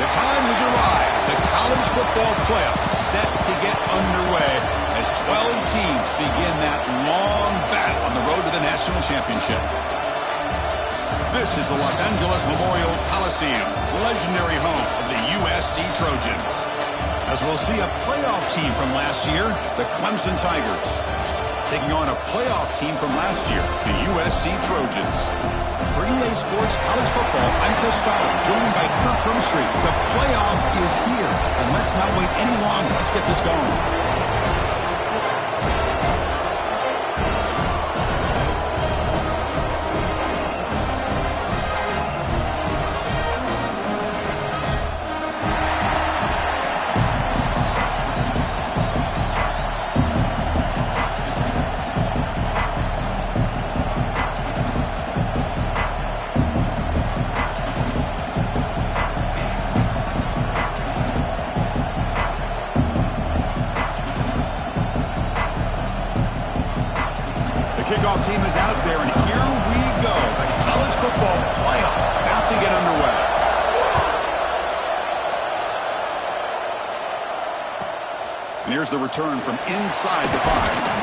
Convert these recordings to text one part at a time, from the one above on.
time has arrived. The college football playoff set to get underway as 12 teams begin that long battle on the road to the national championship. This is the Los Angeles Memorial Coliseum, legendary home of the USC Trojans. As we'll see a playoff team from last year, the Clemson Tigers, taking on a playoff team from last year, the USC Trojans. For EA Sports College Football, I'm Chris Fowler, joined by Kirk Hermstreet. The playoff is here, and let's not wait any longer. Let's get this going. Kickoff team is out there, and here we go. The college football playoff about to get underway. And here's the return from inside the 5.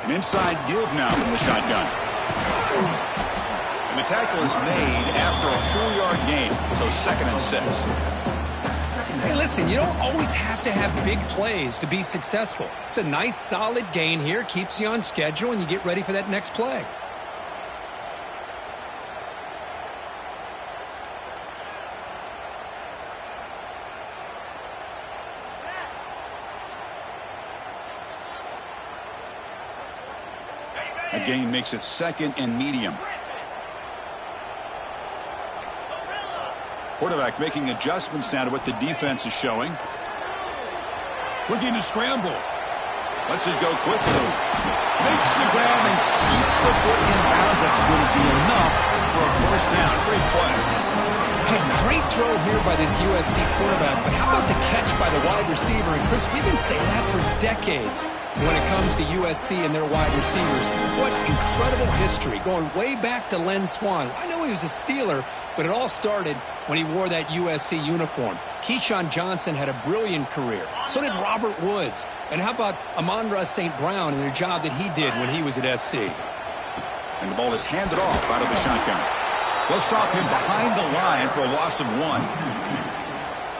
Inside give now from the shotgun. And the tackle is made after a 4-yard gain, so 2nd and 6. Hey, listen, you don't always have to have big plays to be successful. It's a nice, solid gain here, keeps you on schedule, and you get ready for that next play. A gain makes it 2nd and medium. Quarterback making adjustments now to what the defense is showing. Looking to scramble. Lets it go quickly. Makes the grab and keeps the foot in bounds. That's going to be enough for a first down. Great play. Hey, great throw here by this USC quarterback, but how about the catch by the wide receiver? And Chris, we've been saying that for decades when it comes to USC and their wide receivers. What incredible history, going way back to Len Swan. I know he was a Steeler, but it all started when he wore that USC uniform. Keyshawn Johnson had a brilliant career. So did Robert Woods. And how about Amon-Ra St. Brown and the job that he did when he was at SC? And the ball is handed off out of the shotgun. They'll stop him behind the line for a loss of 1.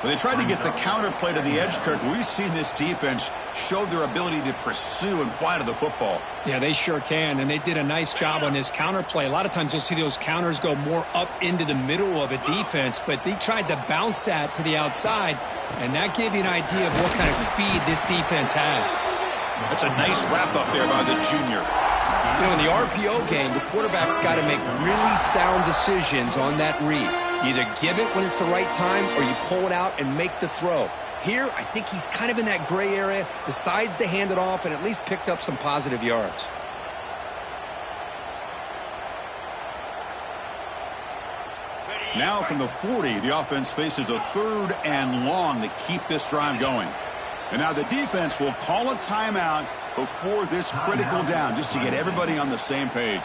When they tried to get the counter play to the edge, Kirk, we've seen this defense show their ability to pursue and fly to the football. Yeah, they sure can, and they did a nice job on this counter play. A lot of times you'll see those counters go more up into the middle of a defense, but they tried to bounce that to the outside, and that gave you an idea of what kind of speed this defense has. That's a nice wrap up there by the junior. You know, in the RPO game, the quarterback's got to make really sound decisions on that read. You either give it when it's the right time or you pull it out and make the throw. Here, I think he's kind of in that gray area, decides to hand it off and at least picked up some positive yards. Now from the 40, the offense faces a 3rd and long to keep this drive going. And now the defense will call a timeout before this critical down, just to get everybody on the same page.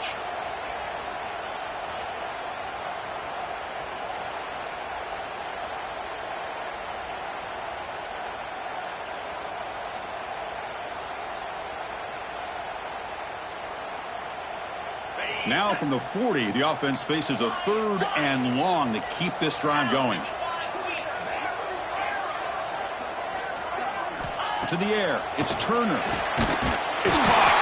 Now from the 40, the offense faces a 3rd and long to keep this drive going. To the air, it's Turner. It's caught.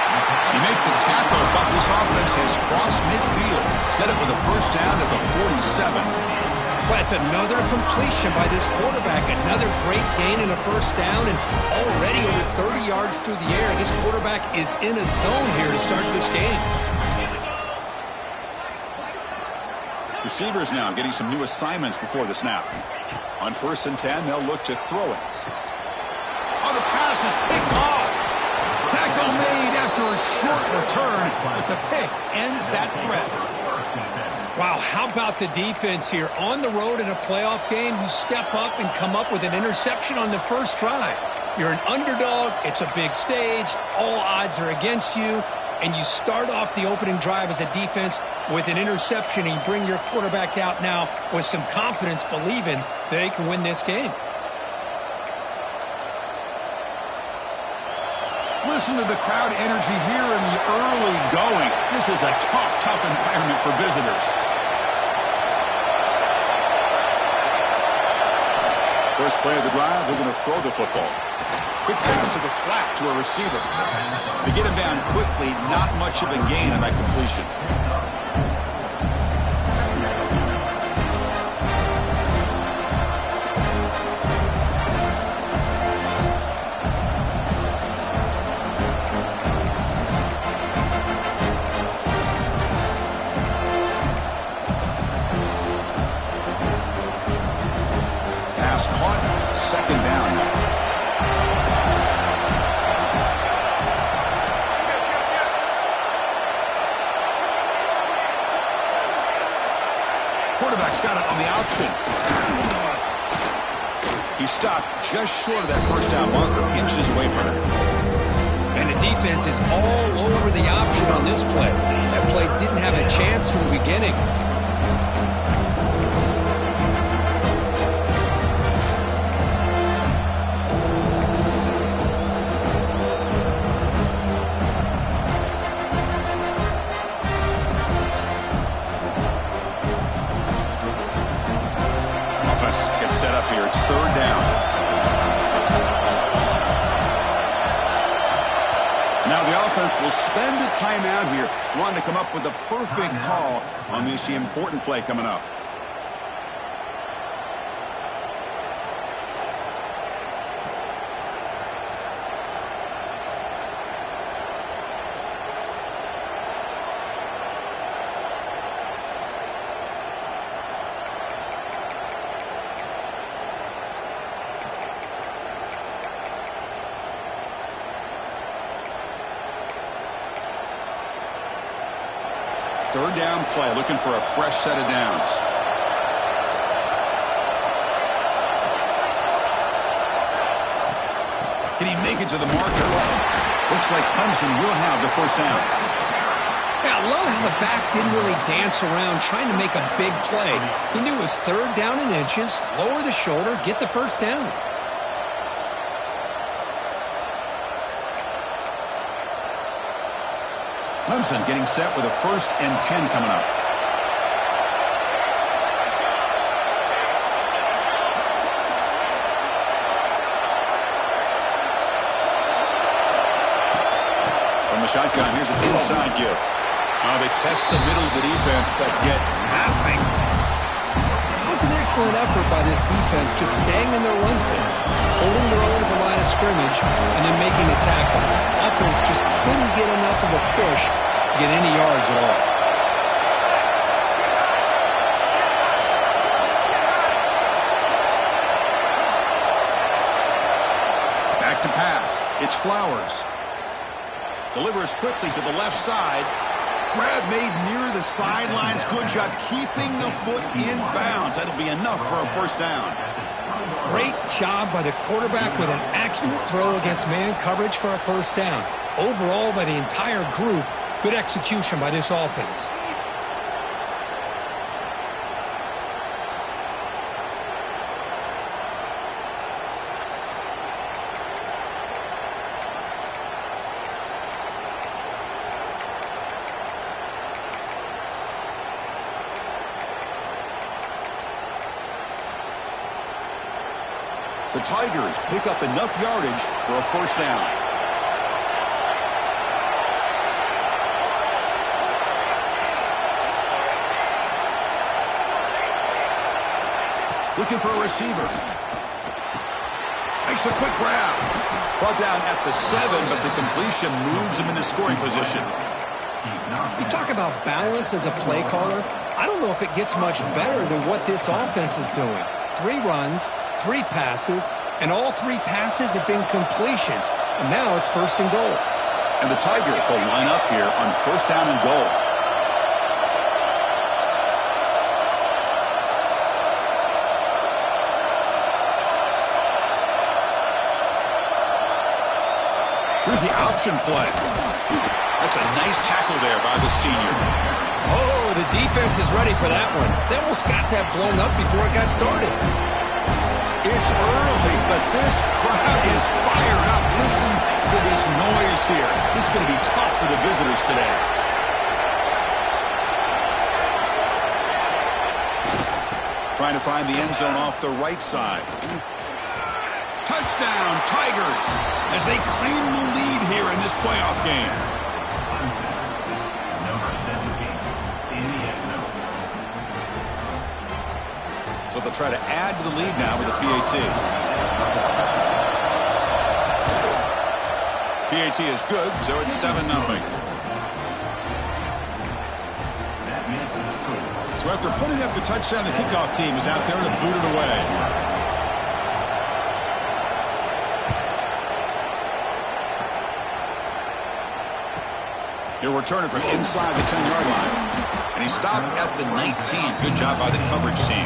You make the tackle, but this offense has crossed midfield. Set up with a first down at the 47. Well, that's another completion by this quarterback. Another great gain in a first down, and already over 30 yards through the air. This quarterback is in a zone here to start this game. Receivers now getting some new assignments before the snap. On 1st and 10, they'll look to throw it. Oh, the pass is picked off. Tackle made after a short return, but the pick ends that threat. Wow, how about the defense here? On the road in a playoff game, you step up and come up with an interception on the first drive. You're an underdog. It's a big stage. All odds are against you. And you start off the opening drive as a defense with an interception, and you bring your quarterback out now with some confidence, believing that they can win this game. Listen to the crowd energy here in the early going. This is a tough environment for visitors. First play of the drive, they're going to throw the football. Quick pass to the flat to a receiver. To get him down quickly, not much of a gain on that completion. Pass caught, 2nd down now. Quarterback's got it on the option. He stopped just short of that first down marker, inches away from it. And the defense is all over the option on this play. That play didn't have a chance from the beginning. Set up here. It's 3rd down. Now the offense will spend a timeout here, wanting to come up with the perfect call on this important play coming up. Third down play, looking for a fresh set of downs. Can he make it to the marker? Looks like Clemson will have the first down. Yeah, I love how the back didn't really dance around trying to make a big play. He knew it was 3rd down in inches, lower the shoulder, get the first down. Clemson getting set with a 1st and 10 coming up. From the shotgun, here's an inside give. They test the middle of the defense, but get nothing. It was an excellent effort by this defense, just staying in their run fence, holding their own at the line of scrimmage, and then making a tackle. Offense just couldn't get enough of a push to get any yards at all. Back to pass. It's Flowers. Delivers quickly to the left side. Grab made near the sidelines. Good job keeping the foot in bounds. That'll be enough for a first down. Great job by the quarterback with an accurate throw against man coverage for a first down. Overall, by the entire group, good execution by this offense. The Tigers pick up enough yardage for a first down. Looking for a receiver. Makes a quick grab. Brought down at the 7, but the completion moves him into scoring position. You talk about balance as a play caller. I don't know if it gets much better than what this offense is doing. 3 runs, 3 passes, and all 3 passes have been completions. And now it's 1st and goal. And the Tigers will line up here on 1st down and goal. Here's the option play. That's a nice tackle there by the senior. Oh, the defense is ready for that one. They almost got that blown up before it got started. It's early, but this crowd is fired up. Listen to this noise here. This is going to be tough for the visitors today. Trying to find the end zone off the right side. Touchdown, Tigers, as they claim the lead here in this playoff game. Number 17 in the end zone. So they'll try to add to the lead now with a PAT. PAT is good, so it's 7-0. So after putting up the touchdown, the kickoff team is out there to boot it away. He'll return it from inside the 10-yard line. And he stopped at the 19. Good job by the coverage team.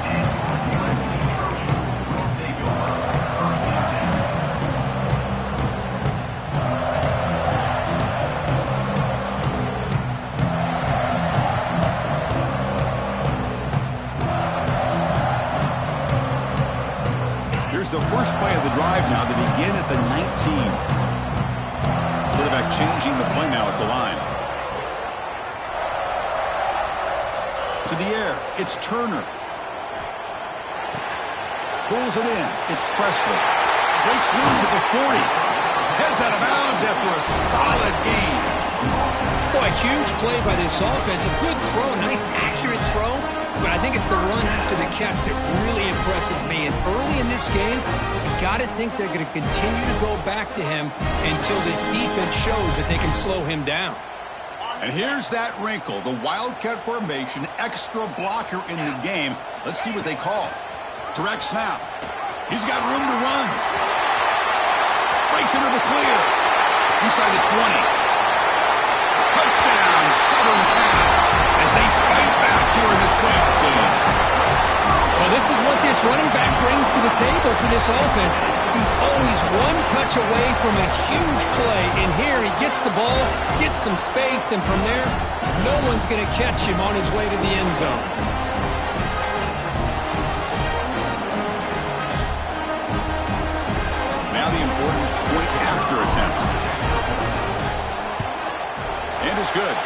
Here's the first play of the drive now. They begin at the 19. Quarterback changing the play now at the line. To the air, it's Turner. Pulls it in, it's Presley. Breaks loose at the 40. Heads out of bounds after a solid gain. Boy, huge play by this offense. A good throw, nice accurate throw. But I think it's the run after the catch that really impresses me. And early in this game, you got to think they're going to continue to go back to him until this defense shows that they can slow him down. And here's that wrinkle, the Wildcat formation, extra blocker in the game. Let's see what they call. Direct snap. He's got room to run. Breaks into the clear. Inside the 20. Touchdown, Southern Cal, as they fight back here in this playoff game. Well, this is what this running back brings to the table for this offense. He's always one touch away from a huge play. And here he gets the ball, gets some space, and from there, no one's going to catch him on his way to the end zone. Now the important point after attempt. And it's good.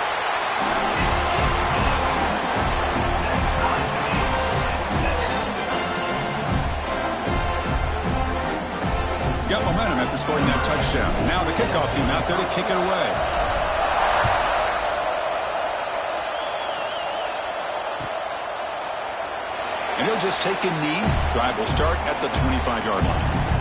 Got momentum after scoring that touchdown. Now the kickoff team out there to kick it away. And he'll just take a knee. Drive will start at the 25-yard line.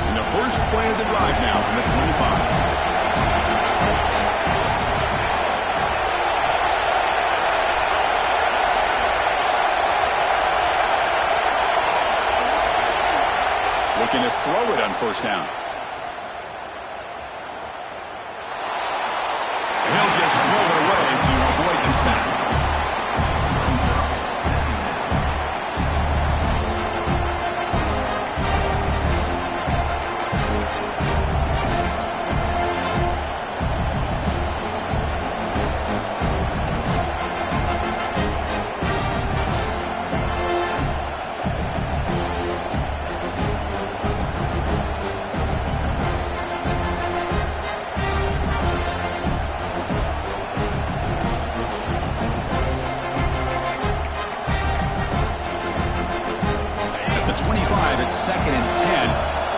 And the first play of the drive now from the 25. Looking to throw it on first down. And he'll just throw it away to avoid the sack. Second and 10.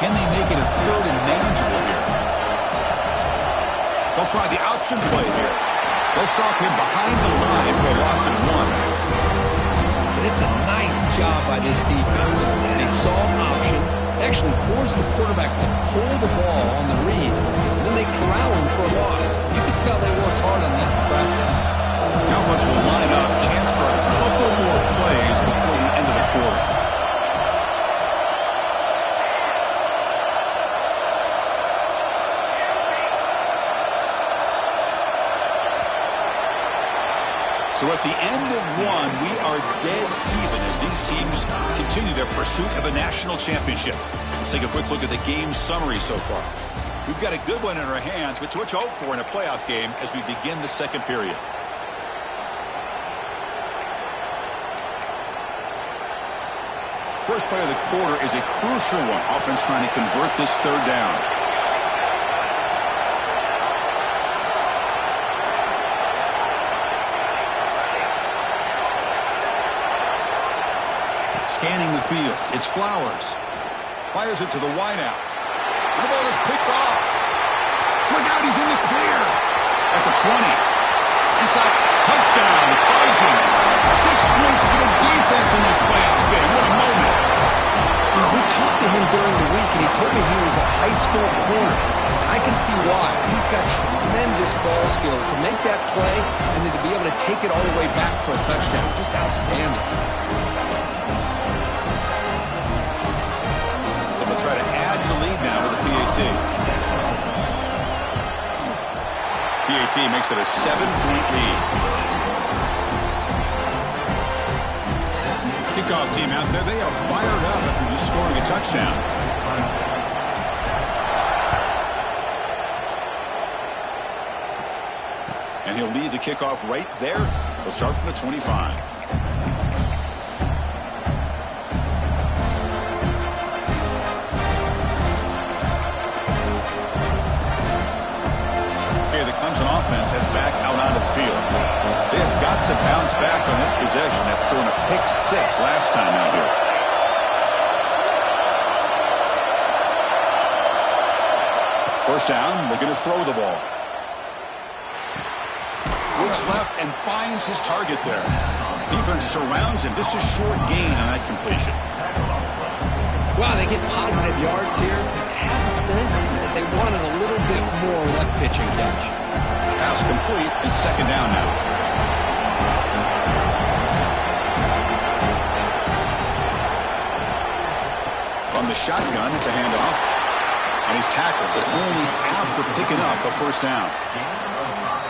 Can they make it a third and manageable here? They'll try the option play here. They'll stop him behind the line for a loss of 1. It's a nice job by this defense. They saw option, They actually force the quarterback to pull the ball on the read, and then they corral him for a loss. You can tell they worked hard on that in practice. The offense will line up. Chance for a couple more plays before the end of the quarter. So at the end of one, we are dead even as these teams continue their pursuit of a national championship. Let's take a quick look at the game summary so far. We've got a good one in our hands, but what to hope for in a playoff game as we begin the second period. First play of the quarter is a crucial one. Offense trying to convert this third down. Scanning the field. It's Flowers. Fires it to the wideout. The ball is picked off. Look out, he's in the clear. At the 20. Inside. Touchdown, Trojans. 6 points for the defense in this playoff game. What a moment. We talked to him during the week, and he told me he was a high school corner. And I can see why. He's got tremendous ball skills to make that play and then to be able to take it all the way back for a touchdown. Just outstanding. Try to add the lead now with a PAT. PAT makes it a 7-point lead. Kickoff team out there, they are fired up after just scoring a touchdown. And he'll lead the kickoff right there. He'll start from the 25. Offense heads back out onto the field. They have got to bounce back on this possession after throwing a pick 6 last time out here. First down, looking to throw the ball. Looks left and finds his target there. Defense surrounds him. Just a short gain on that completion. Wow, they get positive yards here. I have a sense that they wanted a little bit more of that pitch and catch. Pass complete, and second down now. From the shotgun, it's a handoff. And he's tackled, but only after picking up a first down.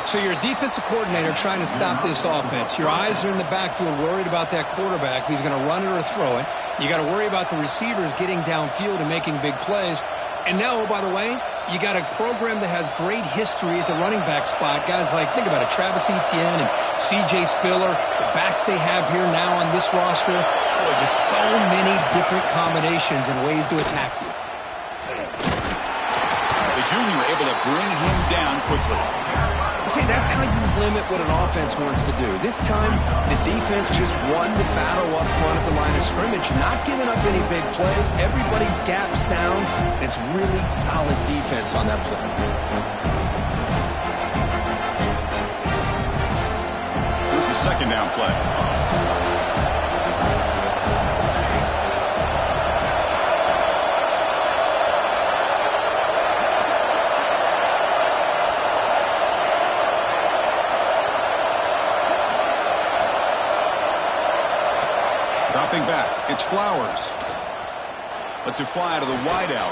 So you're a defensive coordinator trying to stop this offense. Your eyes are in the backfield worried about that quarterback. He's going to run it or throw it. You got to worry about the receivers getting downfield and making big plays. And now, by the way, you got a program that has great history at the running back spot. Guys like, think about it, Travis Etienne and C.J. Spiller, the backs they have here now on this roster. Boy, just so many different combinations and ways to attack you. The junior able to bring him down quickly. See, that's how you limit what an offense wants to do. This time, the defense just won the battle up front at the line of scrimmage, not giving up any big plays. Everybody's gap sound. It's really solid defense on that play. Here's the second down play. Dropping back, it's Flowers. Lets it fly out of the wideout.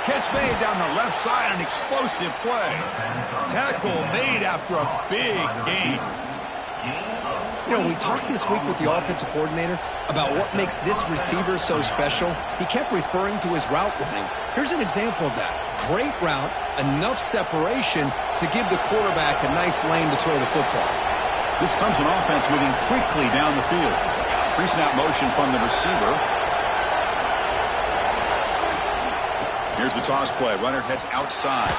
Catch made down the left side, an explosive play. Tackle made after a big gain. You know, we talked this week with the offensive coordinator about what makes this receiver so special. He kept referring to his route running. Here's an example of that. Great route, enough separation to give the quarterback a nice lane to throw the football. This comes an offense moving quickly down the field. Pre-snap motion from the receiver. Here's the toss play. Runner heads outside.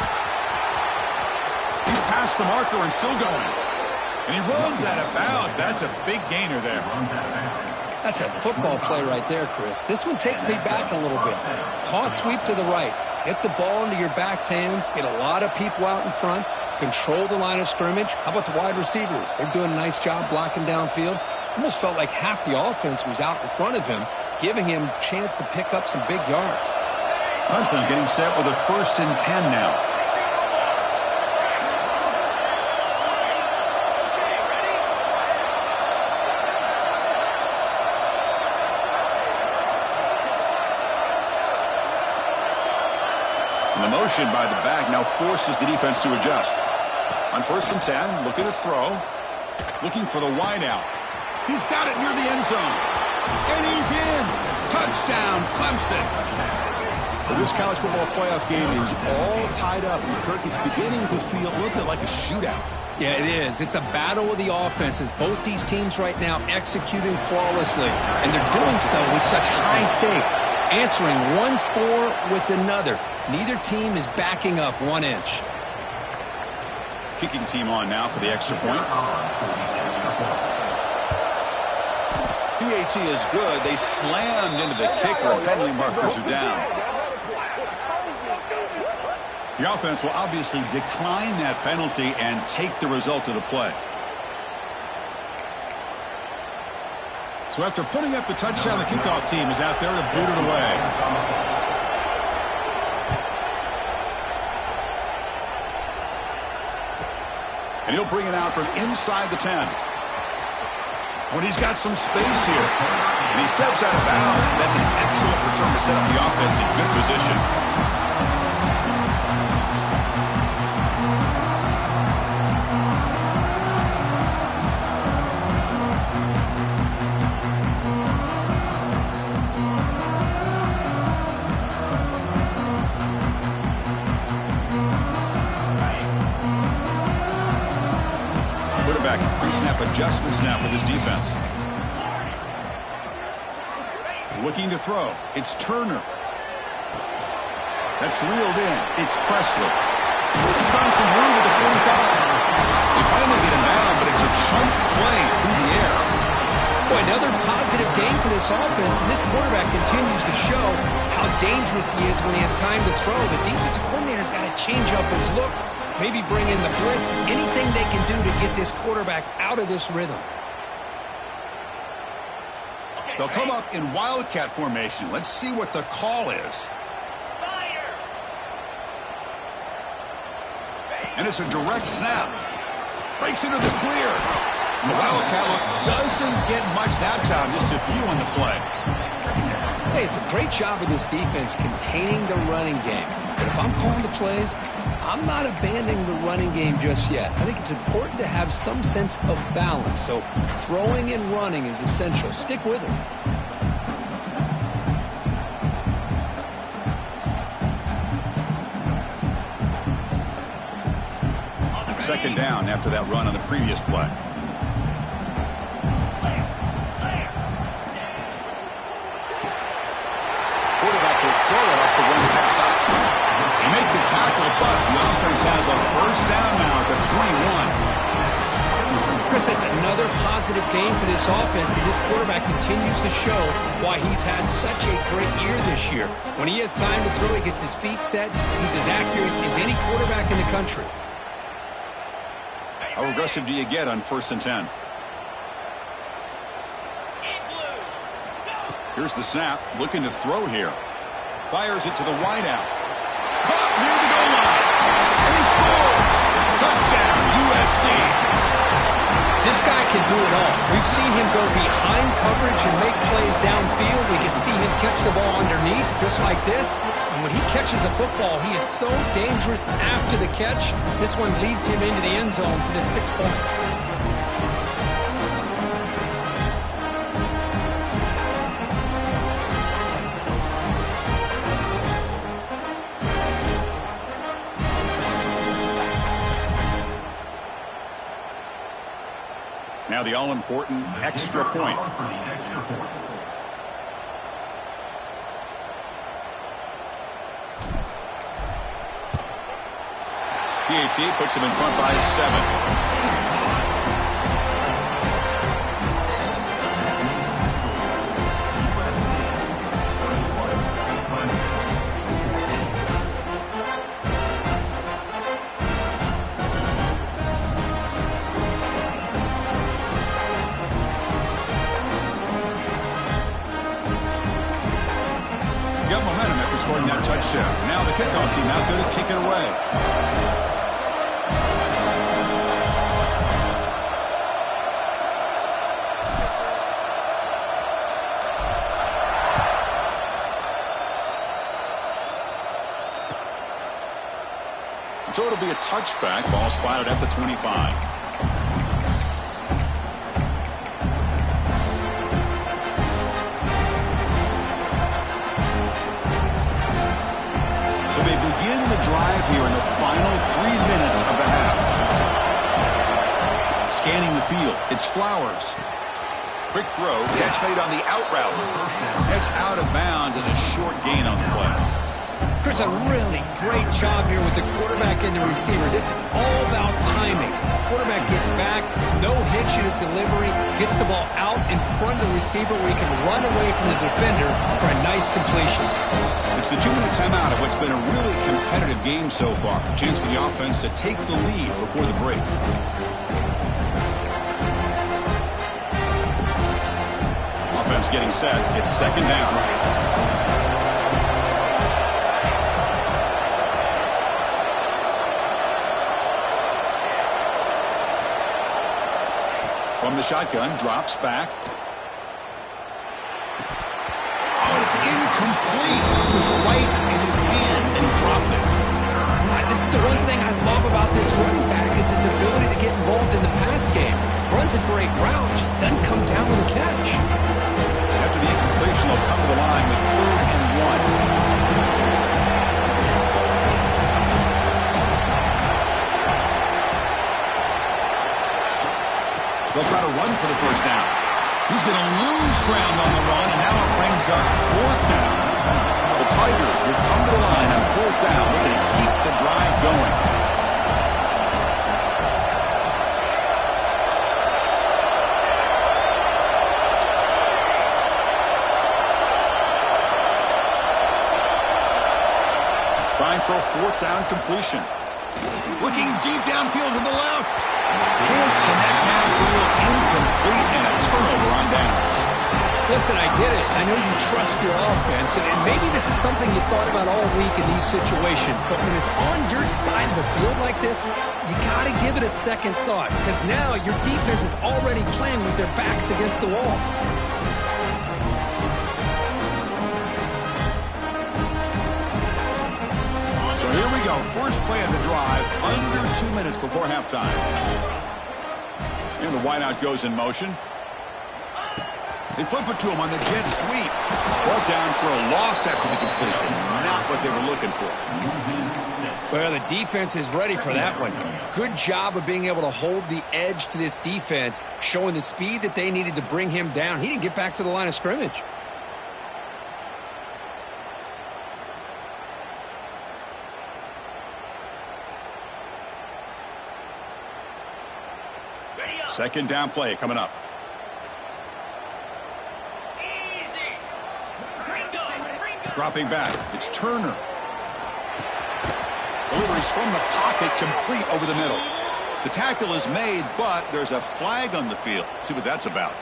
He's past the marker and still going. And he runs out of bounds. That's a big gainer there. That's a football play right there, Chris. This one takes me back a little bit. Toss sweep to the right. Get the ball into your back's hands. Get a lot of people out in front. Control the line of scrimmage. How about the wide receivers? They're doing a nice job blocking downfield. Almost felt like half the offense was out in front of him, giving him a chance to pick up some big yards. Clemson getting set with a 1st and 10 now. And the motion by the back now forces the defense to adjust. On 1st and 10, looking to throw. Looking for the wide out. He's got it near the end zone. And he's in. Touchdown, Clemson. Well, this college football playoff game is all tied up. And Kirk, it's beginning to feel a little bit like a shootout. Yeah, it is. It's a battle of the offenses. Both these teams right now executing flawlessly. And they're doing so with such high stakes. Answering one score with another. Neither team is backing up 1 inch. Kicking team on now for the extra point. PAT is good. They slammed into the kicker. Penalty markers are down. The offense will obviously decline that penalty and take the result of the play. So after putting up a touchdown, the kickoff team is out there to boot it away. And he'll bring it out from inside the 10. When he's got some space here. And he steps out of bounds. That's an excellent return to set up the offense in good position. Pre-snap adjustments now for this defense. Looking to throw. It's Turner. That's reeled in. It's Presley. He's found some room at the 45. They finally get him down, but it's a chunk play through the air. Boy, another positive game for this offense, and this quarterback continues to show how dangerous he is when he has time to throw. The defensive coordinator's got to change up his looks, maybe bring in the blitz, anything they can do to get this quarterback out of this rhythm. They'll come up in Wildcat formation. Let's see what the call is. And it's a direct snap. Breaks into the clear. The Wildcat look doesn't get much that time, just a few on the play. Hey, it's a great job of this defense containing the running game. But if I'm calling the plays, I'm not abandoning the running game just yet. I think it's important to have some sense of balance. So throwing and running is essential. Stick with it. Second down after that run on the previous play. Quarterback will throw it off the one pass option. They make the tackle, but the offense has a first down now at the 21. Chris, that's another positive game for this offense, and this quarterback continues to show why he's had such a great year this year. When he has time to throw, he gets his feet set. He's as accurate as any quarterback in the country. How aggressive do you get on 1st and 10? Here's the snap. Looking to throw here. Fires it to the wideout. Caught near the goal line. And he scores. Touchdown, USC. This guy can do it all. We've seen him go behind coverage and make plays downfield. We can see him catch the ball underneath, just like this. And when he catches a football, he is so dangerous after the catch. This one leads him into the end zone for the 6 points. Now the all-important extra point. PAT puts him in front by 7. recording that touchdown. Now the kickoff team out there to kick it away. So it'll be a touchback. Ball spotted at the 25. So they begin the drive here in the final 3 minutes of the half. Scanning the field, it's Flowers. Quick throw, catch made on the out route. That's out of bounds as a short gain on the play. Chris, a really great job here with the quarterback and the receiver. This is all about timing. Quarterback gets back, no hitch in his delivery, gets the ball out in front of the receiver where he can run away from the defender for a nice completion. It's the 2-minute timeout of what's been a really competitive game so far. A chance for the offense to take the lead before the break. Offense getting set. It's second down. From the shotgun, drops back. Oh, it's incomplete. It was right in his hands, and he dropped it. This is the one thing I love about this running back is his ability to get involved in the pass game. Runs a great route, just doesn't come down with a catch. After the incompletion, they'll come to the line with 3rd and 1. They'll try to run for the first down. He's going to lose ground on the run, and now it brings up 4th down. The Tigers will come to the line on 4th down, looking to keep the drive going. Trying for a 4th down completion. Looking deep downfield to the left. Can't connect downfield, incomplete, and a turnover on downs. Listen, I get it. I know you trust your offense, and maybe this is something you thought about all week in these situations, but when it's on your side of the field like this, you got to give it a second thought, because now your defense is already playing with their backs against the wall. Here we go. First play of the drive, under 2 minutes before halftime. And the wideout goes in motion. They flip it to him on the jet sweep. Brought down for a loss after the completion. Not what they were looking for. Well, the defense is ready for that one. Good job of being able to hold the edge to this defense, showing the speed that they needed to bring him down. He didn't get back to the line of scrimmage. Second down play coming up. Dropping back. It's Turner. Delivers from the pocket, complete over the middle. The tackle is made, but there's a flag on the field. Let's see what that's about.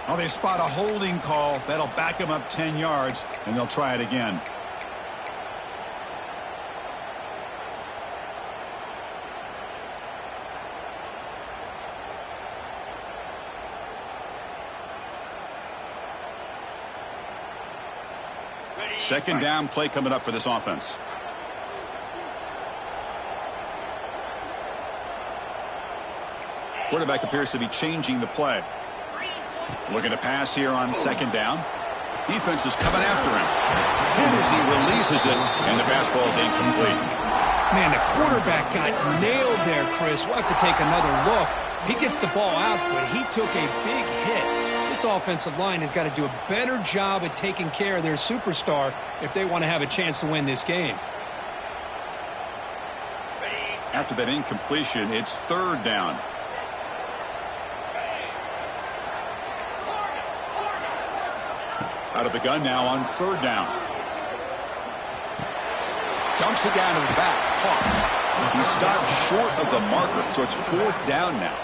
Oh, they spot a holding call. That'll back them up 10 yards, and they'll try it again. Second down play coming up for this offense. Quarterback appears to be changing the play. Looking to pass here on second down. Defense is coming after him. And as he releases it, and the pass ball is incomplete. Man, the quarterback got nailed there, Chris. We'll have to take another look. He gets the ball out, but he took a big hit. This offensive line has got to do a better job at taking care of their superstar if they want to have a chance to win this game. After that incompletion, it's third down. Out of the gun now on third down. Dumps it down to the back. Caught. He stopped short of the marker, so it's fourth down now.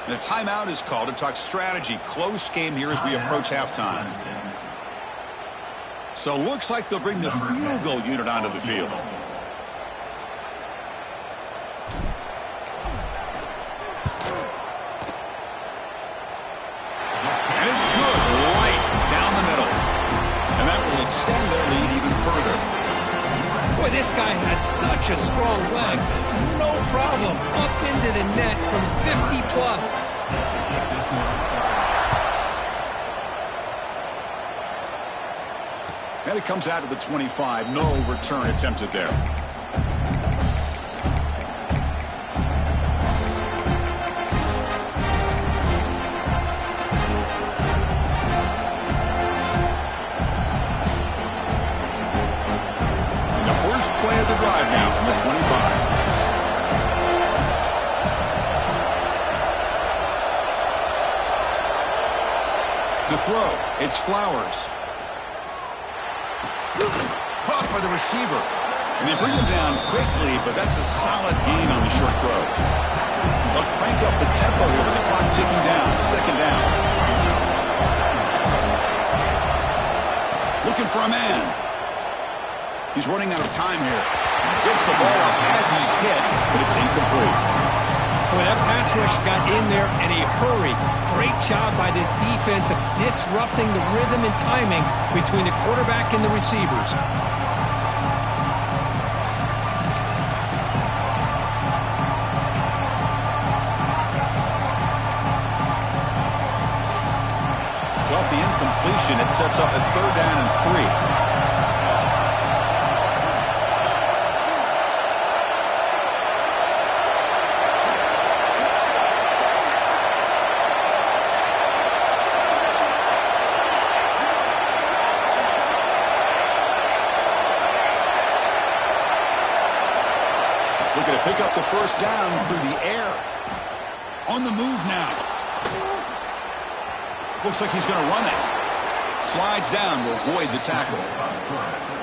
And a timeout is called to talk strategy. Close game here as we approach halftime. So looks like they'll bring the field goal unit onto the field. And it's good, right down the middle. And that will extend their lead even further. Boy, this guy has such a strong leg. No problem. Up into the net from 50 plus. And it comes out of the 25. No return attempted there. The first play of the drive now from the 25. To throw, it's Flowers. Caught by the receiver. And they bring him down quickly, but that's a solid gain on the short throw. They'll crank up the tempo here with the clock ticking down. Second down. Looking for a man. He's running out of time here. Gets the ball up as he's hit, but it's incomplete. Boy, that pass rush got in there in a hurry. Great job by this defense of disrupting the rhythm and timing between the quarterback and the receivers. So off the incompletion, it sets up a 3rd down and 3. Looking to pick up the first down through the air. On the move now. Looks like he's going to run it. Slides down to avoid the tackle.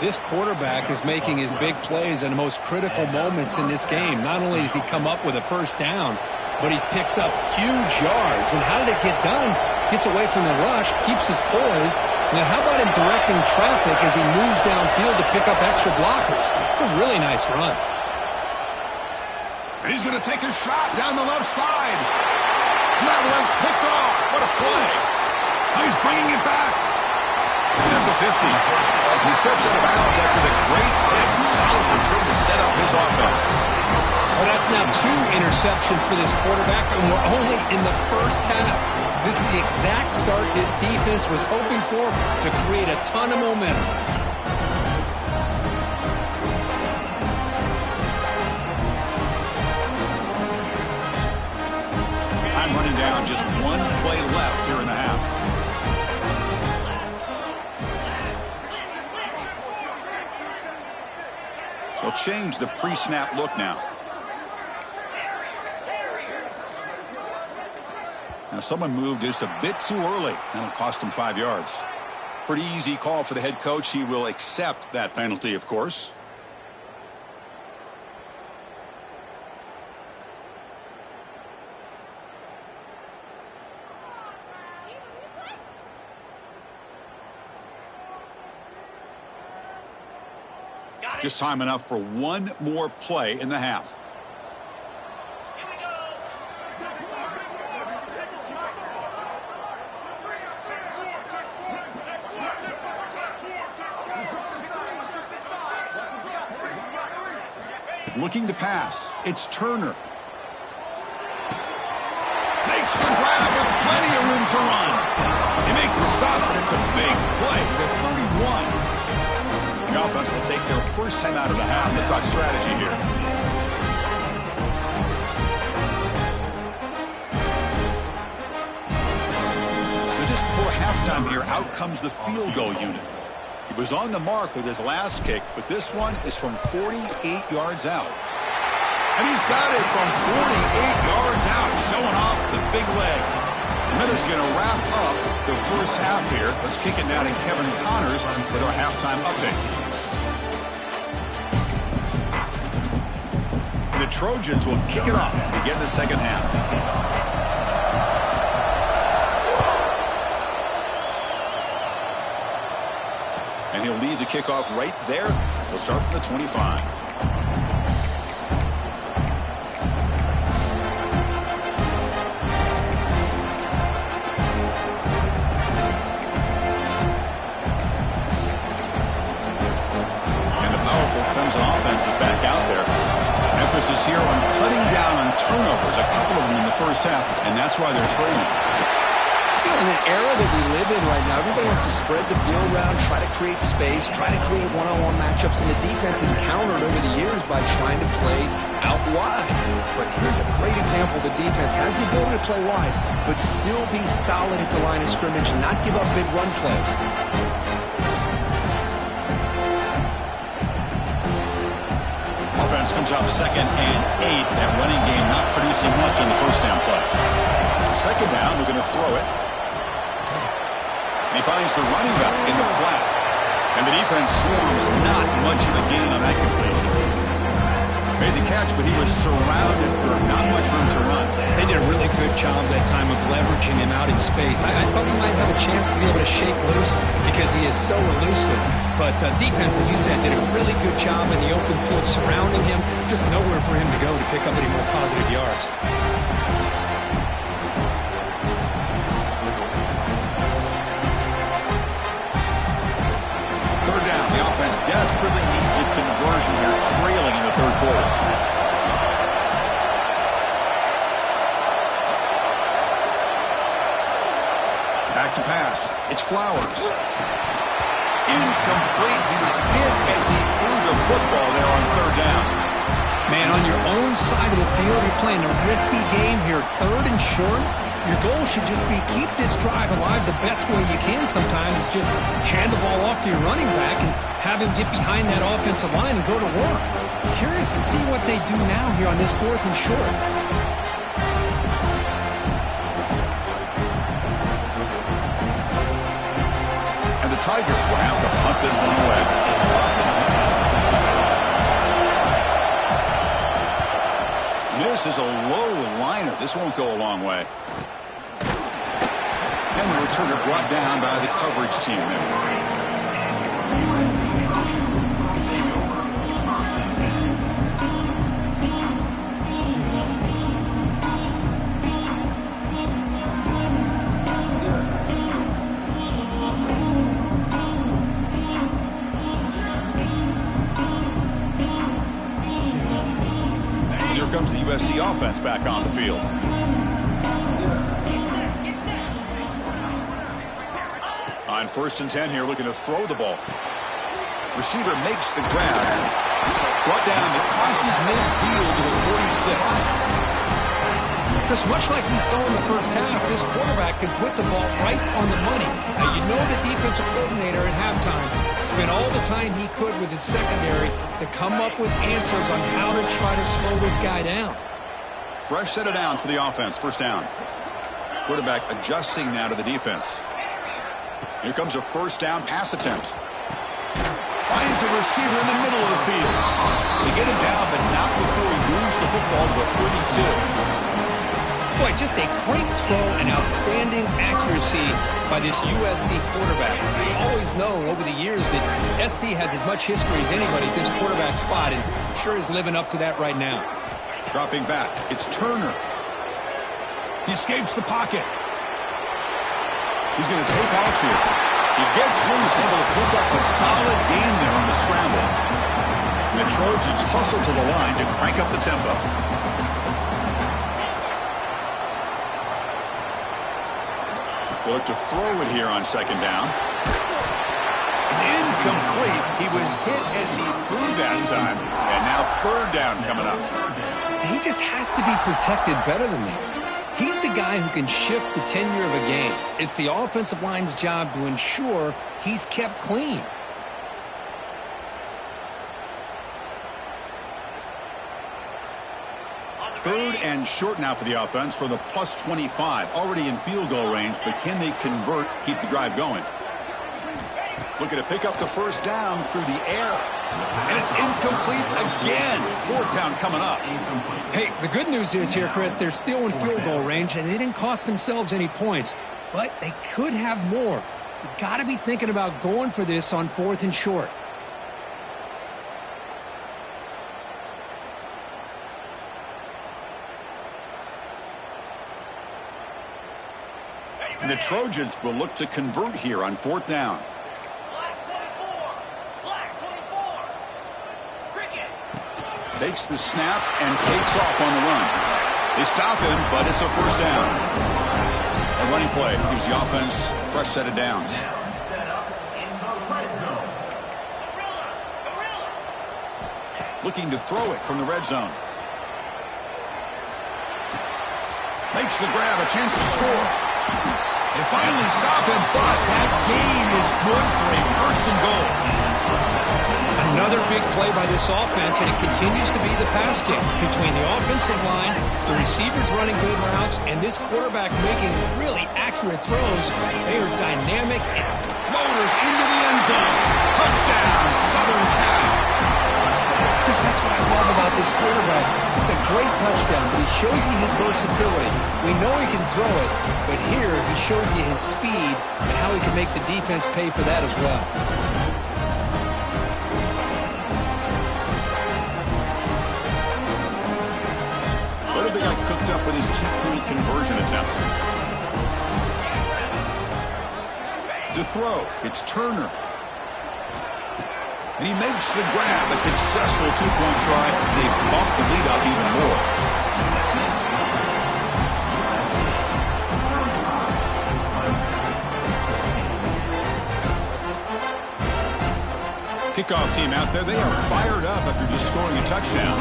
This quarterback is making his big plays in the most critical moments in this game. Not only does he come up with a first down, but he picks up huge yards. And how did it get done? Gets away from the rush, keeps his poise. Now, how about him directing traffic as he moves downfield to pick up extra blockers? It's a really nice run. And he's going to take a shot down the left side. That one's picked off. What a play. Now he's bringing it back. He's at the 50. He steps out of bounds after the great hit. Solid return to set up his offense. Well, that's now 2 interceptions for this quarterback, and we're only in the first half. This is the exact start this defense was hoping for to create a ton of momentum. Time running down, just 1 play left here in the half. They'll change the pre-snap look now. Now someone moved just a bit too early. That'll cost him 5 yards. Pretty easy call for the head coach. He will accept that penalty, of course. Just time enough for 1 more play in the half. Looking to pass. It's Turner. Makes the grab with plenty of room to run. They make the stop, but it's a big play. They're 31. The offense will take their first time out of the half to talk strategy here. So just before halftime here, out comes the field goal unit. He was on the mark with his last kick, but this one is from 48 yards out. And he's got it from 48 yards out, showing off the big leg. The Miller's going to wrap up the first half here. Let's kick it now to Kevin Connors with our halftime update. The Trojans will kick it off to begin the second half. And he'll lead the kickoff right there. He'll start from the 25. Offense is back out there. Emphasis here on cutting down on turnovers, a couple of them in the first half, and that's why they're trailing. You know, in the era that we live in right now, everybody wants to spread the field around, try to create space, try to create one-on-one matchups, and the defense has countered over the years by trying to play out wide. But here's a great example. The defense has the ability to play wide, but still be solid at the line of scrimmage and not give up big run plays. Offense comes up 2nd and 8. That running game not producing much on the first down play. 2nd down, we're going to throw it. And he finds the running back in the flat. And the defense swarms, not much of a gain on that completion. Made the catch, but he was surrounded for not much room to run. They did a really good job that time of leveraging him out in space. I thought he might have a chance to be able to shake loose because he is so elusive. But defense, as you said, did a really good job in the open field surrounding him. Just nowhere for him to go to pick up any more positive yards. Third down. The offense desperately needs a conversion here, trailing in the third quarter. Back to pass. It's Flowers. Incomplete. He was hit as he threw the football there on third down. Man, on your own side of the field, you're playing a risky game here. 3rd and short. Your goal should just be keep this drive alive the best way you can sometimes. Is just hand the ball off to your running back and have him get behind that offensive line and go to work. Curious to see what they do now here on this 4th and short. The Tigers will have to punt this one away. This is a low liner. This won't go a long way. And the returner brought down by the coverage team there. Comes the USC offense back on the field. On 1st and 10 here, looking to throw the ball. Receiver makes the grab. Brought down, but crosses midfield to the 46. Just much like we saw in the first half, this quarterback can put the ball right on the money. Now, you know the defensive coordinator at halftime spent all the time he could with his secondary to come up with answers on how to try to slow this guy down. Fresh set of downs for the offense. 1st down. Quarterback adjusting now to the defense. Here comes a 1st down pass attempt. Finds a receiver in the middle of the field. They get him down, but not before he moves the football to the 32. Boy, just a great throw and outstanding accuracy by this USC quarterback. We always know over the years that SC has as much history as anybody at this quarterback spot, and sure is living up to that right now. Dropping back, it's Turner. He escapes the pocket. He's going to take off here. He gets loose, able to pick up a solid gain there on the scramble. And the Trojans hustle to the line to crank up the tempo. They look to throw it here on 2nd down. It's incomplete. He was hit as he threw that time. And now 3rd down coming up. He just has to be protected better than that. He's the guy who can shift the tenure of a game. It's the offensive line's job to ensure he's kept clean. Third and short now for the offense for the plus 25. Already in field goal range, but can they convert, keep the drive going? Looking to pick up the 1st down through the air. And it's incomplete again. 4th down coming up. Hey, the good news is here, Chris, they're still in field goal range, and they didn't cost themselves any points. But they could have more. You got to be thinking about going for this on 4th and short. And the Trojans will look to convert here on 4th down. Takes the snap and takes off on the run. They stop him, but it's a first down. A running play gives the offense a fresh set of downs. Looking to throw it from the red zone. Makes the grab, a chance to score. They finally stop him, but that gain is good for a 1st and goal. Another big play by this offense, and it continues to be the pass game between the offensive line, the receivers running good routes, and this quarterback making really accurate throws. They are dynamic. Motors into the end zone. Touchdown, Southern Cal. Chris, that's what I love about this quarterback. It's a great touchdown, but he shows you his versatility. We know he can throw it, but here he shows you his speed and how he can make the defense pay for that as well. What have they got cooked up for this 2-point conversion attempt? To throw, it's Turner. And he makes the grab, a successful 2-point try. They bump the lead up even more. Kickoff team out there, they are fired up after just scoring a touchdown.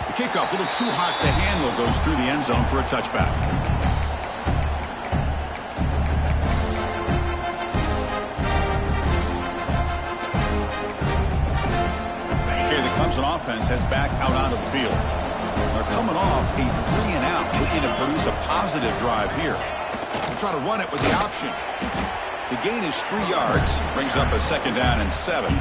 The kickoff, a little too hot to handle, goes through the end zone for a touchback. Okay, the Clemson offense heads back out onto the field. They're coming off a 3-and-out, looking to produce a positive drive here. They'll try to run it with the option. The gain is 3 yards, brings up a 2nd down and 7.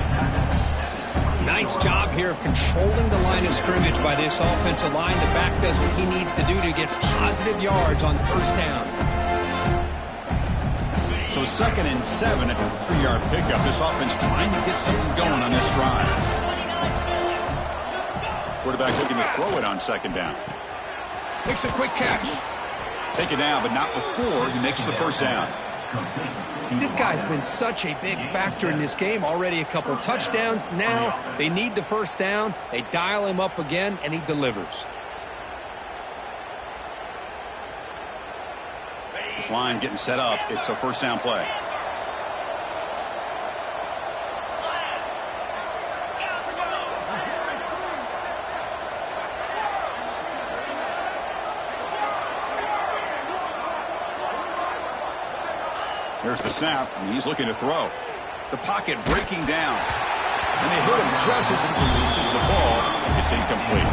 Nice job here of controlling the line of scrimmage by this offensive line. The back does what he needs to do to get positive yards on 1st down. So 2nd and 7 at the 3-yard pickup. This offense trying to get something going on this drive. Quarterback looking to throw it on 2nd down. Makes a quick catch. Take it down, but not before he makes the 1st down. This guy's been such a big factor in this game. Already a couple touchdowns. Now they need the 1st down. They dial him up again, and he delivers. This line getting set up. It's a 1st down play. There's the snap, and he's looking to throw. The pocket breaking down. And they hit him just as he releases the ball. It's incomplete.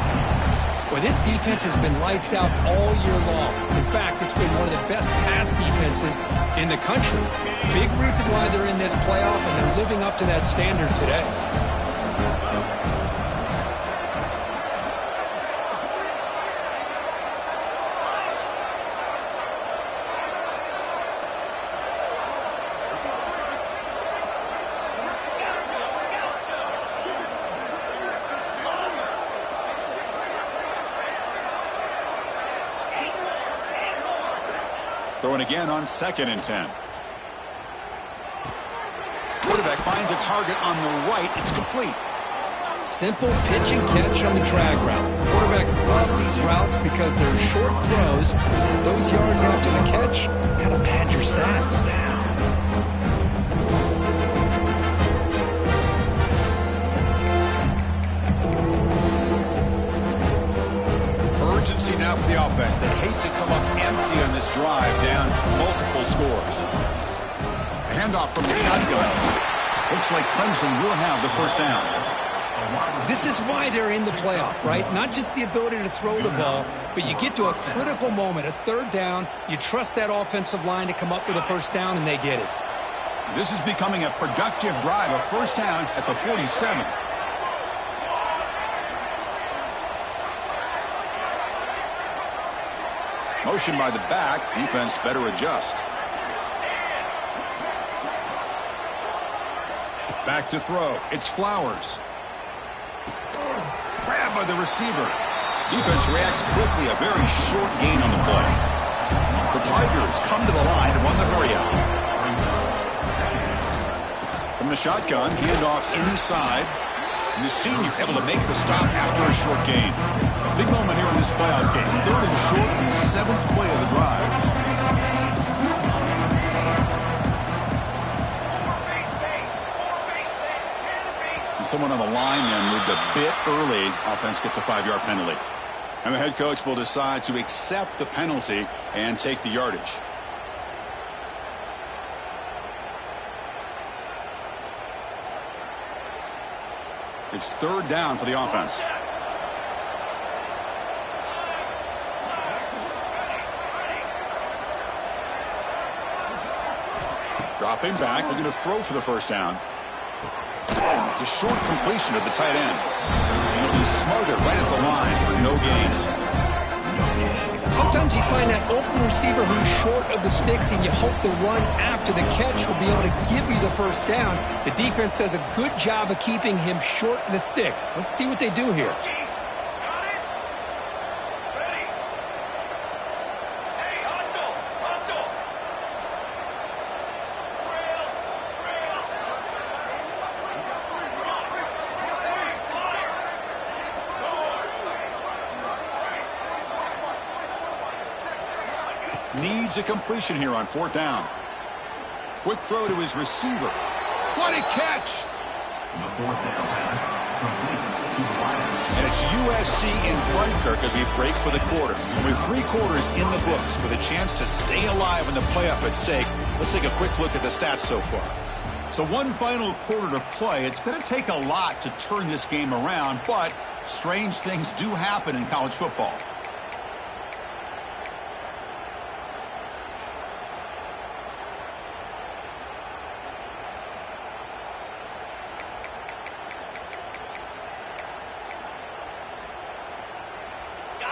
Well, this defense has been lights out all year long. In fact, it's been one of the best pass defenses in the country. Big reason why they're in this playoff, and they're living up to that standard today. Throwing again on 2nd and 10. Quarterback finds a target on the right. It's complete. Simple pitch and catch on the drag route. Quarterbacks love these routes because they're short throws. Those yards after the catch kind of pad your stats. Now for the offense that hates to come up empty on this drive, down multiple scores. A handoff from the shotgun. Looks like Clemson will have the 1st down. This is why they're in the playoff, right? Not just the ability to throw the ball, but you get to a critical moment, a 3rd down. You trust that offensive line to come up with a 1st down, and they get it. This is becoming a productive drive, a 1st down at the 47. Motion by the back. Defense better adjust. Back to throw. It's Flowers. Grabbed by the receiver. Defense reacts quickly. A very short gain on the play. The Tigers come to the line and run the hurry out. From the shotgun, handoff inside. And the senior able to make the stop after a short gain. Big moment here in this playoff game. 3rd and short in the 7th play of the drive. And someone on the line there moved a bit early. Offense gets a 5-yard penalty. And the head coach will decide to accept the penalty and take the yardage. It's 3rd down for the offense. Dropping back, looking to throw for the 1st down. It's a short completion of the tight end. And he'll be smothered right at the line for no gain. Sometimes you find that open receiver who's short of the sticks, and you hope the run after the catch will be able to give you the 1st down. The defense does a good job of keeping him short of the sticks. Let's see what they do here. Needs a completion here on 4th down. Quick throw to his receiver. What a catch! The 4th down pass, complete to the wide. And it's USC in front, Kirk, as we break for the quarter. With 3 quarters in the books with a chance to stay alive in the playoff at stake, let's take a quick look at the stats so far. So 1 final quarter to play. It's going to take a lot to turn this game around, but strange things do happen in college football.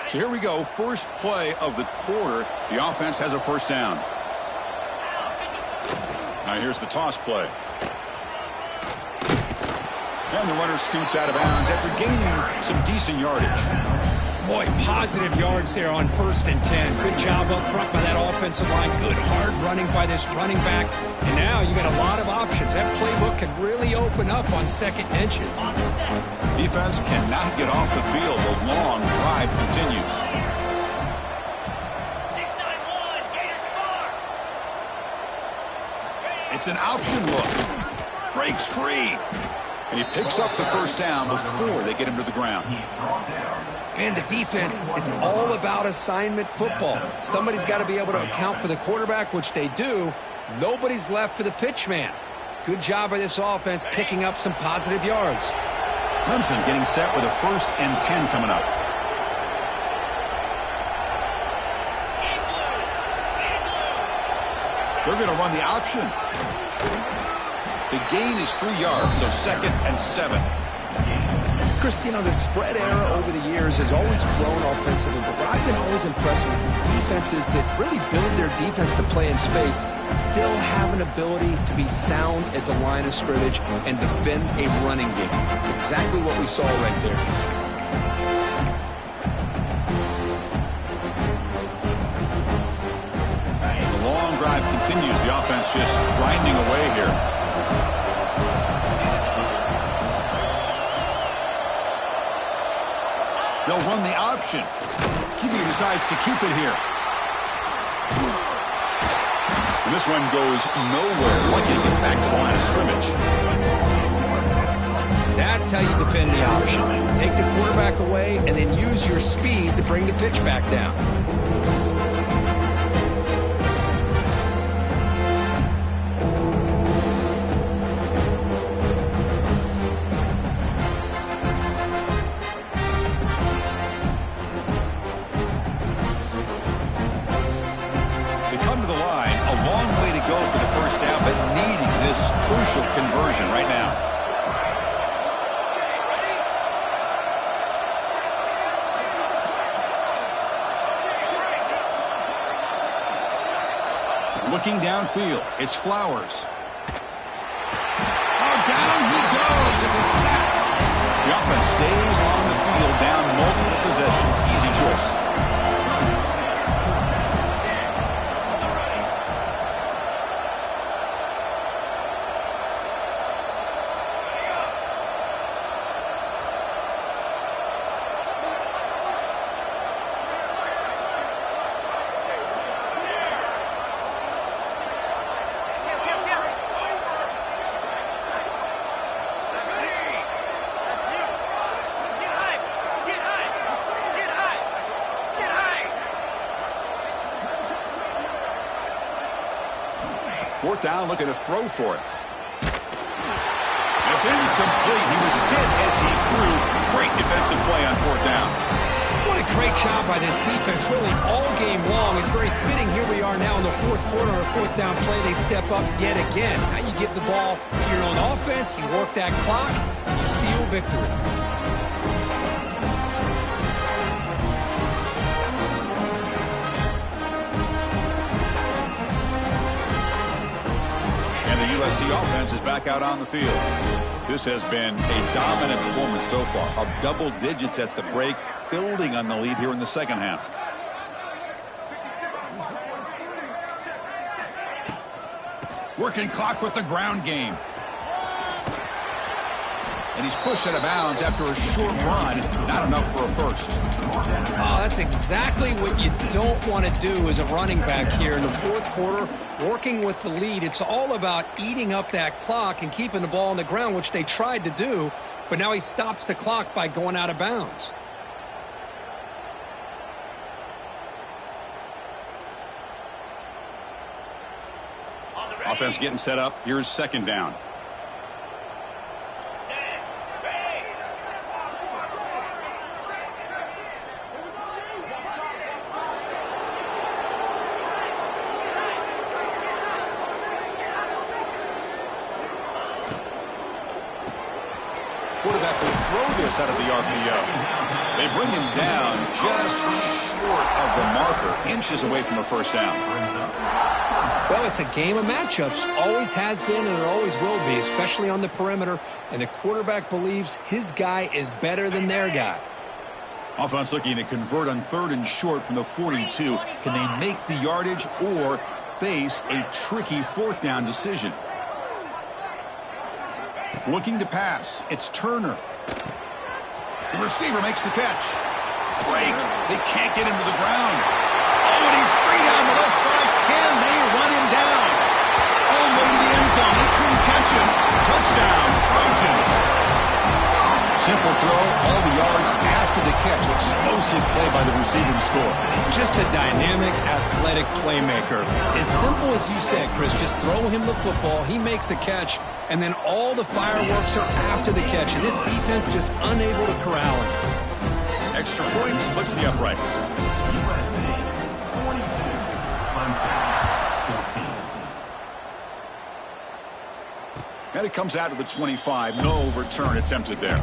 So here we go, first play of the quarter. The offense has a 1st down. Now here's the toss play. And the runner scoots out of bounds after gaining some decent yardage. Boy, positive yards there on 1st and 10. Good job up front by that offensive line. Good hard running by this running back. And now you got a lot of options. That playbook can really open up on 2nd and inches. Defense cannot get off the field. The long drive continues. 691, Gators far. It's an option look. Breaks free. And he picks up the 1st down before they get him to the ground. Man, the defense, it's all about assignment football. Somebody's got to be able to account for the quarterback, which they do. Nobody's left for the pitch man. Good job by this offense picking up some positive yards. Clemson getting set with a 1st and 10 coming up. They're going to run the option. The gain is 3 yards, so 2nd and 7. Chris, you know, the spread era over the years has always grown offensively, but what I've been always impressed with defenses that really build their defense to play in space still have an ability to be sound at the line of scrimmage and defend a running game. It's exactly what we saw right there. The long drive continues. The offense just grinding away here. They'll run the option. Keeping decides to keep it here. And this one goes nowhere. Lucky to get back to the line of scrimmage. That's how you defend the option. Take the quarterback away and then use your speed to bring the pitch back down. Conversion right now. Looking downfield, it's Flowers. Oh, down he goes. It's a sack. The offense stays on the field, down multiple possessions. Easy choice. Fourth down, looking to throw for it. It's incomplete. He was hit as he threw. Great defensive play on fourth down. What a great job by this defense, really all game long. It's very fitting. Here we are now in the fourth quarter, a fourth down play. They step up yet again. Now you give the ball to your own offense, you work that clock, and you seal victory. USC offense is back out on the field. This has been a dominant performance so far, of double digits at the break, building on the lead here in the second half. Working clock with the ground game. And he's pushed out of bounds after a short run. Not enough for a first. Oh, that's exactly what you don't want to do as a running back here in the fourth quarter. Working with the lead, it's all about eating up that clock and keeping the ball on the ground, which they tried to do. But now he stops the clock by going out of bounds. Offense getting set up. Here's second down. Quarterback will throw this out of the RPO. They bring him down just short of the marker, inches away from a first down. Well, it's a game of matchups. Always has been and it always will be, especially on the perimeter. And the quarterback believes his guy is better than their guy. Offense looking to convert on third and short from the 42. Can they make the yardage or face a tricky fourth down decision? Looking to pass. It's Turner. The receiver makes the catch. Break. They can't get him to the ground. Oh, and he's free down the left side. Can they run him down? All the way to the end zone. They couldn't catch him. Touchdown, Trojans. Simple throw, all the yards after the catch. Explosive play by the receiver to score. Just a dynamic, athletic playmaker. As simple as you said, Chris, just throw him the football, he makes a catch, and then all the fireworks are after the catch. And this defense just unable to corral him. Extra point splits the uprights. And it comes out to the 25. No return attempted there.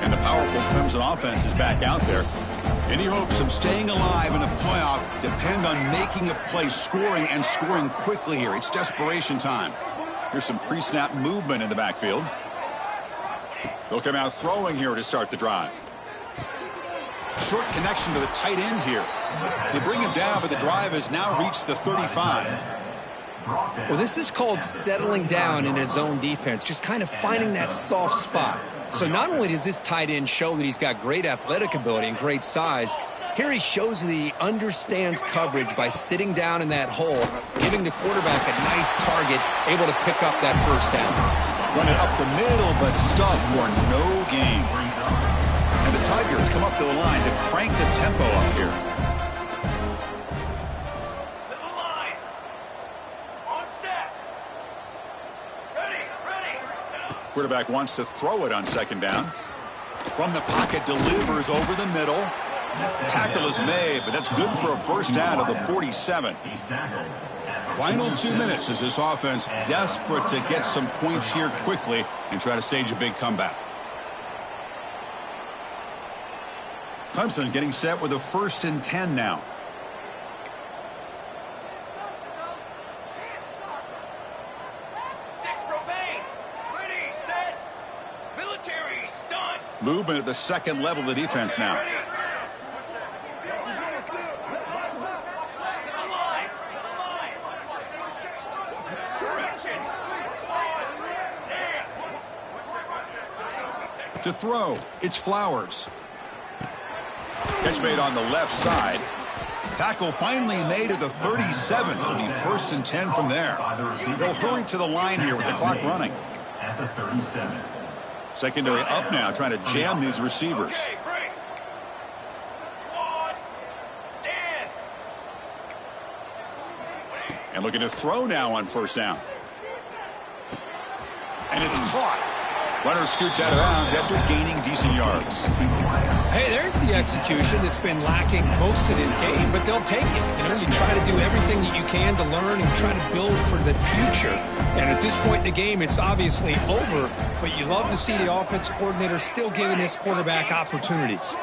And the powerful Clemson offense is back out there. Any hopes of staying alive in the playoff depend on making a play, scoring, and scoring quickly here. It's desperation time. Here's some pre-snap movement in the backfield. They'll come out throwing here to start the drive. Short connection to the tight end here. They bring him down, but the drive has now reached the 35. Well, this is called settling down in his own defense, just kind of finding that soft spot. So not only does this tight end show that he's got great athletic ability and great size, here he shows that he understands coverage by sitting down in that hole, giving the quarterback a nice target, able to pick up that first down. Run it up the middle, but stuffed for no gain. And the Tigers come up to the line to crank the tempo up here. To the line. On set. Ready. Quarterback wants to throw it on second down. From the pocket, delivers over the middle. Tackle is made, but that's good for a first down of the 47. Final 2 minutes as this offense desperate to get some points here quickly and try to stage a big comeback. Clemson getting set with a 1st and 10 now. Movement at the second level of the defense now. To throw, it's Flowers. Catch made on the left side. Tackle finally made at the 37. It'll be 1st and 10 from there. They'll hurry to the line here with the clock running. At the 37. Secondary up now, trying to jam these receivers. And looking to throw now on 1st down. And it's caught. Runner scoots out of bounds after gaining decent yards. Hey, there's the execution that's been lacking most of this game, but they'll take it. You know, you try to do everything that you can to learn and try to build for the future. And at this point in the game, it's obviously over, but you love to see the offense coordinator still giving his quarterback opportunities.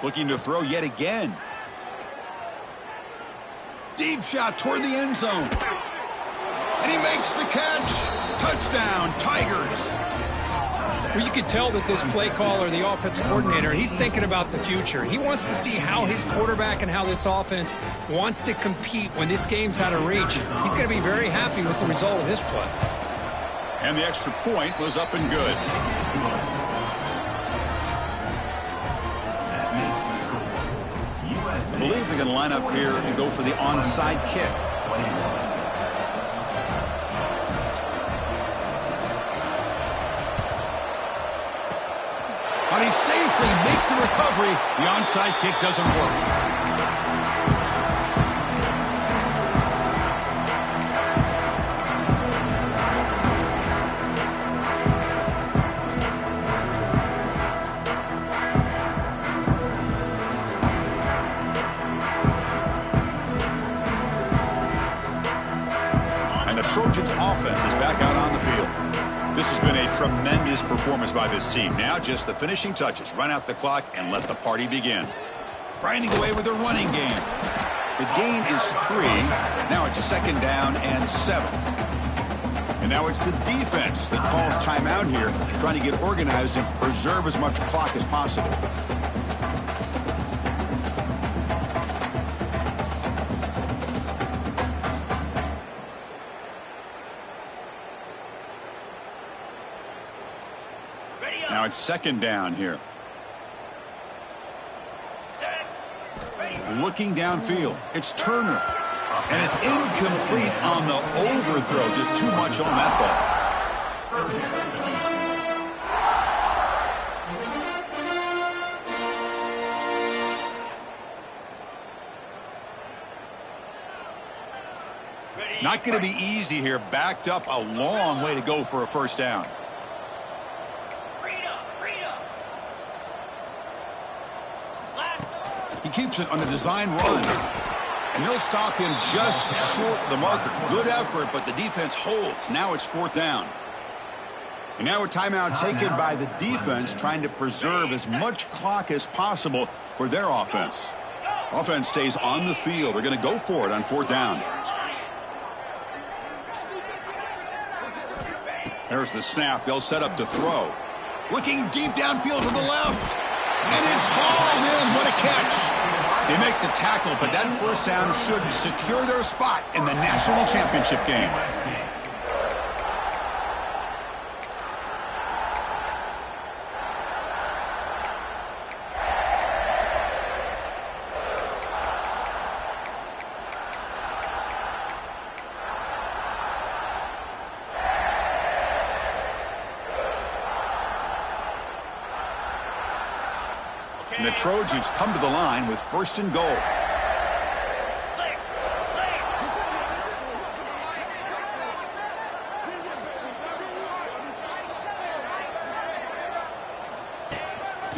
Looking to throw yet again. Deep shot toward the end zone. And he makes the catch. Touchdown, Tigers. Well, you could tell that this play caller, the offense coordinator, he's thinking about the future. He wants to see how his quarterback and how this offense wants to compete when this game's out of reach. He's going to be very happy with the result of this play. And the extra point was up and good. I believe they're going to line up here and go for the onside kick. But he safely makes the recovery. The onside kick doesn't work. Trojans offense is back out on the field. This has been a tremendous performance by this team. Now just the finishing touches. Run out the clock and let the party begin. Grinding away with their running game. The gain is 3. Now it's 2nd down and 7. And now it's the defense that calls timeout here, trying to get organized and preserve as much clock as possible. Now it's 2nd down here. Looking downfield. It's Turner. And it's incomplete on the overthrow. Just too much on that ball. Not going to be easy here. Backed up a long way to go for a 1st down. He keeps it on a design run. And they'll stop him just short of the marker. Good effort, but the defense holds. Now it's 4th down. And now a timeout taken by the defense, trying to preserve as much clock as possible for their offense. Offense stays on the field. They're going to go for it on 4th down. There's the snap. They'll set up to throw. Looking deep downfield to the left. And it's hauled in. What a catch. They make the tackle, but that 1st down should secure their spot in the national championship game. And the Trojans come to the line with 1st and goal.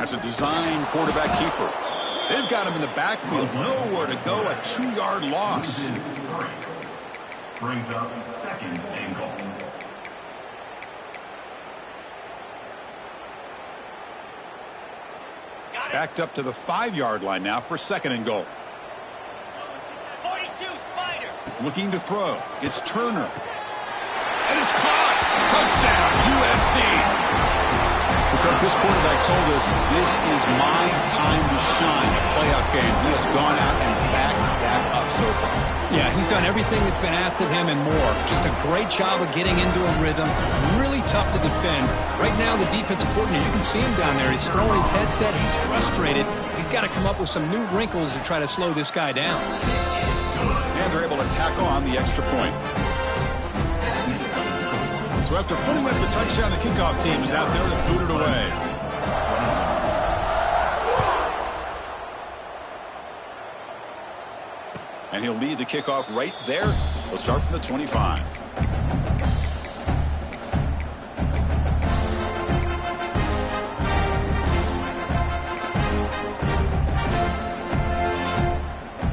That's a design quarterback keeper. They've got him in the backfield. Nowhere to go. A 2-yard loss. Brings up second and goal. Backed up to the 5-yard line now for second and goal. 42, Spider. Looking to throw. It's Turner. And it's caught. Touchdown, USC. Because this quarterback told us this is my time to shine. A playoff game. He has gone out and backed that up so far. Yeah, he's done everything that's been asked of him and more. Just a great job of getting into a rhythm. Really tough to defend. Right now, the defensive coordinator, you can see him down there. He's throwing his headset. He's frustrated. He's got to come up with some new wrinkles to try to slow this guy down. And they're able to tack on the extra point. So after putting up the touchdown, the kickoff team is out there to boot it away. And he'll lead the kickoff right there. He'll start from the 25.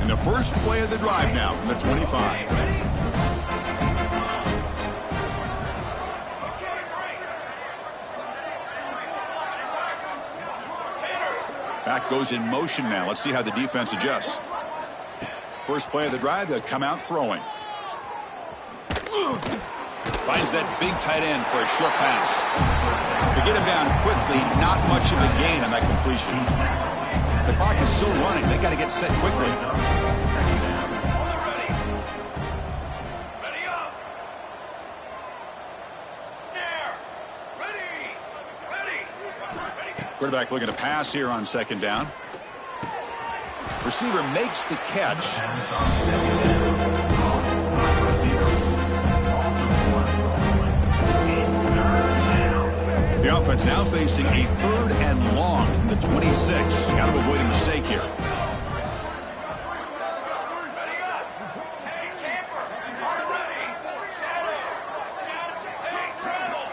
And the first play of the drive now from the 25. Back goes in motion now. Let's see how the defense adjusts. First play of the drive, they'll come out throwing. Finds that big tight end for a short pass. To get him down quickly, not much of a gain on that completion. The clock is still running. They got to get set quickly. Ready up. Snare. Ready. Quarterback looking to pass here on second down. Receiver makes the catch. The offense now facing a 3rd and long from the 26. Got to avoid a mistake here. Ready up. Hey, camper. On ready. Shadow. Hey, travel.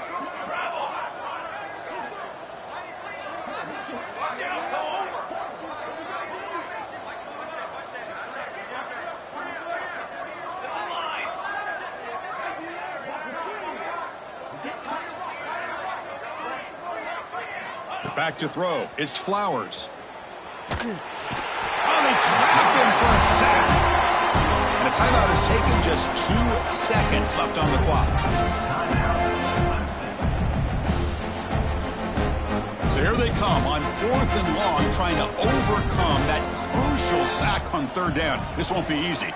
Watch out, go over. To the line. Back to throw. It's Flowers. Oh, they trap him for a sack. And a timeout is taken. Just 2 seconds left on the clock. So here they come on 4th and long, trying to overcome that crucial sack on 3rd down. This won't be easy.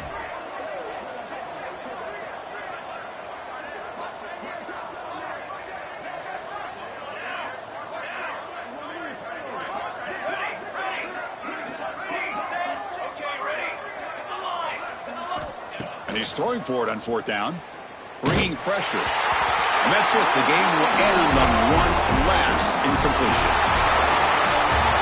And he's throwing for it on 4th down, bringing pressure. And that's it. The game will end on one last incompletion.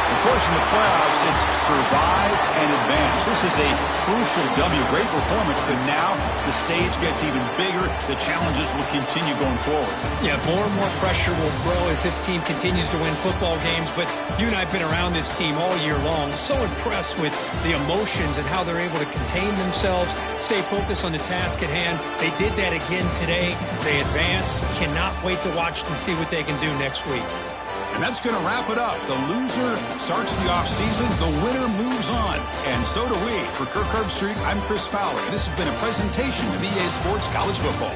Of course, in the playoffs, it's survive and advance. This is a crucial W. Great performance, but now the stage gets even bigger. The challenges will continue going forward. Yeah, more and more pressure will grow as this team continues to win football games. But you and I have been around this team all year long. So impressed with the emotions and how they're able to contain themselves, stay focused on the task at hand. They did that again today. They advance. Cannot wait to watch and see what they can do next week. And that's going to wrap it up. The loser starts the offseason. The winner moves on. And so do we. For Kirk Herbstreit, I'm Chris Fowler. This has been a presentation of EA Sports College Football.